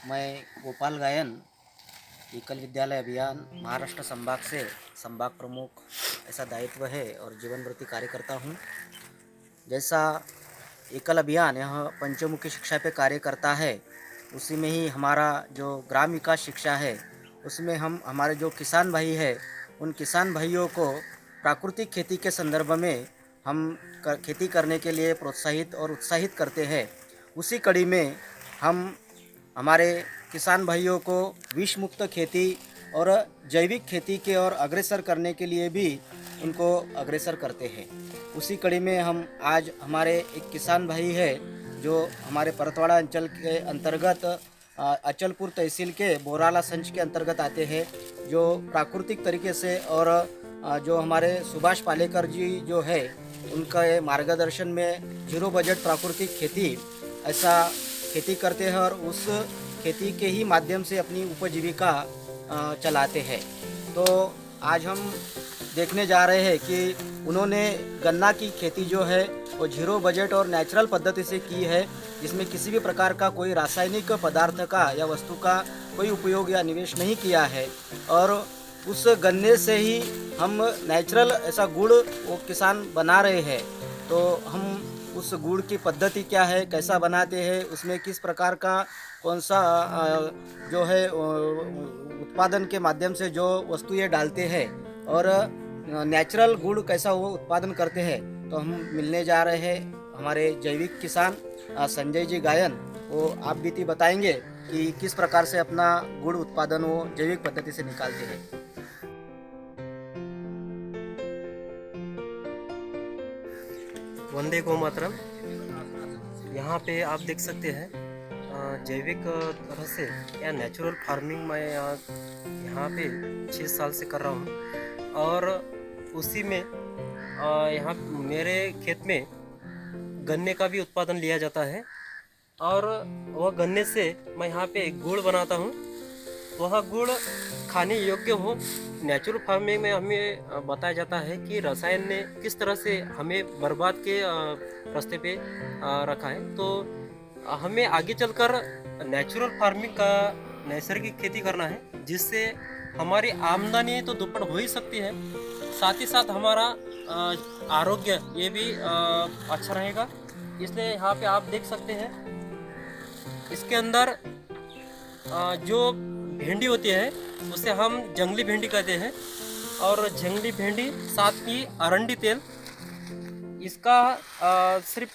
मैं गोपाल गायन एकल विद्यालय अभियान महाराष्ट्र संभाग से संभाग प्रमुख ऐसा दायित्व है और जीवनवृत्ति कार्य करता हूँ। जैसा एकल अभियान यह पंचमुखी शिक्षा पे कार्य करता है, उसी में ही हमारा जो ग्राम विकास शिक्षा है उसमें हम हमारे जो किसान भाई है उन किसान भाइयों को प्राकृतिक खेती के संदर्भ में हम खेती करने के लिए प्रोत्साहित और उत्साहित करते हैं। उसी कड़ी में हम हमारे किसान भाइयों को विष मुक्त खेती और जैविक खेती के ओर अग्रसर करने के लिए भी उनको अग्रसर करते हैं। उसी कड़ी में हम आज हमारे एक किसान भाई है जो हमारे परतवाड़ा अंचल के अंतर्गत अचलपुर तहसील के बोराला संच के अंतर्गत आते हैं, जो प्राकृतिक तरीके से और जो हमारे सुभाष पालेकर जी जो है उनका मार्गदर्शन में जीरो बजट प्राकृतिक खेती ऐसा खेती करते हैं और उस खेती के ही माध्यम से अपनी उपजीविका चलाते हैं। तो आज हम देखने जा रहे हैं कि उन्होंने गन्ना की खेती जो है वो जीरो बजट और नेचुरल पद्धति से की है, जिसमें किसी भी प्रकार का कोई रासायनिक पदार्थ का या वस्तु का कोई उपयोग या निवेश नहीं किया है। और उस गन्ने से ही हम नेचुरल ऐसा गुड़ वो किसान बना रहे हैं। तो हम उस गुड़ की पद्धति क्या है, कैसा बनाते हैं, उसमें किस प्रकार का कौन सा जो है उत्पादन के माध्यम से जो वस्तुएं डालते हैं और नेचुरल गुड़ कैसा वो उत्पादन करते हैं, तो हम मिलने जा रहे हैं हमारे जैविक किसान संजय जी गायन। वो आप बीती बताएंगे कि किस प्रकार से अपना गुड़ उत्पादन वो जैविक पद्धति से निकालते हैं। वंदे गो मातरम। यहाँ पे आप देख सकते हैं जैविक तरह से या नेचुरल फार्मिंग मैं यहाँ पे 6 साल से कर रहा हूँ और उसी में यहाँ मेरे खेत में गन्ने का भी उत्पादन लिया जाता है और वह गन्ने से मैं यहाँ पे गुड़ बनाता हूँ। वह गुड़ खाने योग्य हो। नेचुरल फार्मिंग में हमें बताया जाता है कि रसायन ने किस तरह से हमें बर्बाद के रास्ते पे रखा है। तो हमें आगे चलकर नेचुरल फार्मिंग का नैसर्गिक खेती करना है, जिससे हमारी आमदनी तो दुप्पट हो ही सकती है, साथ ही साथ हमारा आरोग्य ये भी अच्छा रहेगा। इसलिए यहाँ पे आप देख सकते हैं इसके अंदर जो भिंडी होती है उसे हम जंगली भिंडी कहते हैं और जंगली भिंडी साथ ही अरंडी तेल, इसका सिर्फ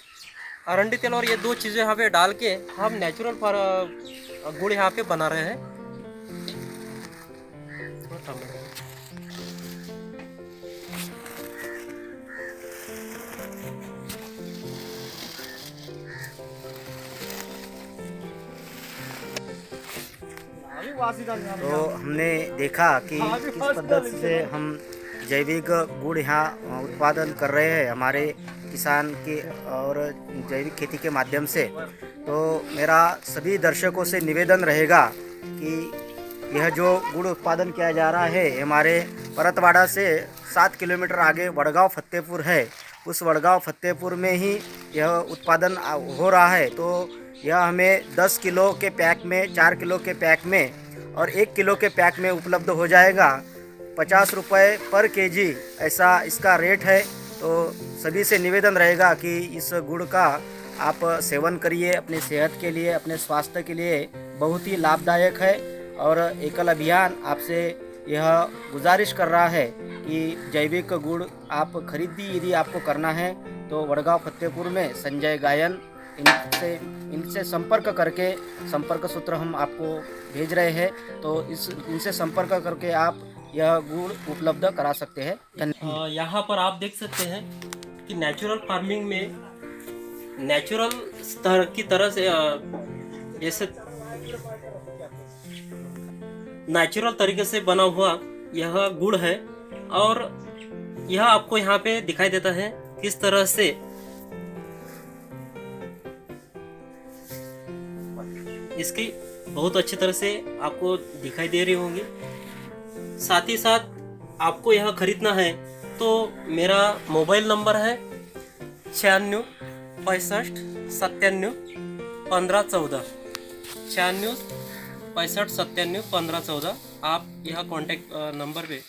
अरंडी तेल और ये 2 चीज़ें यहाँ पे डाल के हम नेचुरल गुड़ यहाँ पे बना रहे हैं। तो हमने देखा कि किस पद्धति से हम जैविक गुड़ यहाँ उत्पादन कर रहे हैं हमारे किसान के और जैविक खेती के माध्यम से। तो मेरा सभी दर्शकों से निवेदन रहेगा कि यह जो गुड़ उत्पादन किया जा रहा है हमारे परतवाड़ा से 7 किलोमीटर आगे वडगांव फतेहपुर है, उस वडगांव फतेहपुर में ही यह उत्पादन हो रहा है। तो यह हमें 10 किलो के पैक में, 4 किलो के पैक में और 1 किलो के पैक में उपलब्ध हो जाएगा। 50 रुपये पर केजी ऐसा इसका रेट है। तो सभी से निवेदन रहेगा कि इस गुड़ का आप सेवन करिए, अपनी सेहत के लिए, अपने स्वास्थ्य के लिए बहुत ही लाभदायक है। और एकल अभियान आपसे यह गुजारिश कर रहा है कि जैविक गुड़ आप खरीदी यदि आपको करना है तो वडगांव फतेहपुर में संजय गायन इनसे संपर्क करके संपर्क सूत्र हम आपको भेज रहे हैं। तो इनसे संपर्क करके आप यह गुड़ उपलब्ध करा सकते हैं। यहाँ पर आप देख सकते हैं कि नेचुरल फार्मिंग में नेचुरल स्तर की तरह से जैसे नेचुरल तरीके से बना हुआ यह गुड़ है और यह आपको यहाँ पे दिखाई देता है किस तरह से इसकी बहुत अच्छी तरह से आपको दिखाई दे रही होंगी। साथ ही साथ आपको यह खरीदना है तो मेरा मोबाइल नंबर है 96 65 97 15 14 96 65 97 15 14। आप यह कॉन्टैक्ट नंबर पे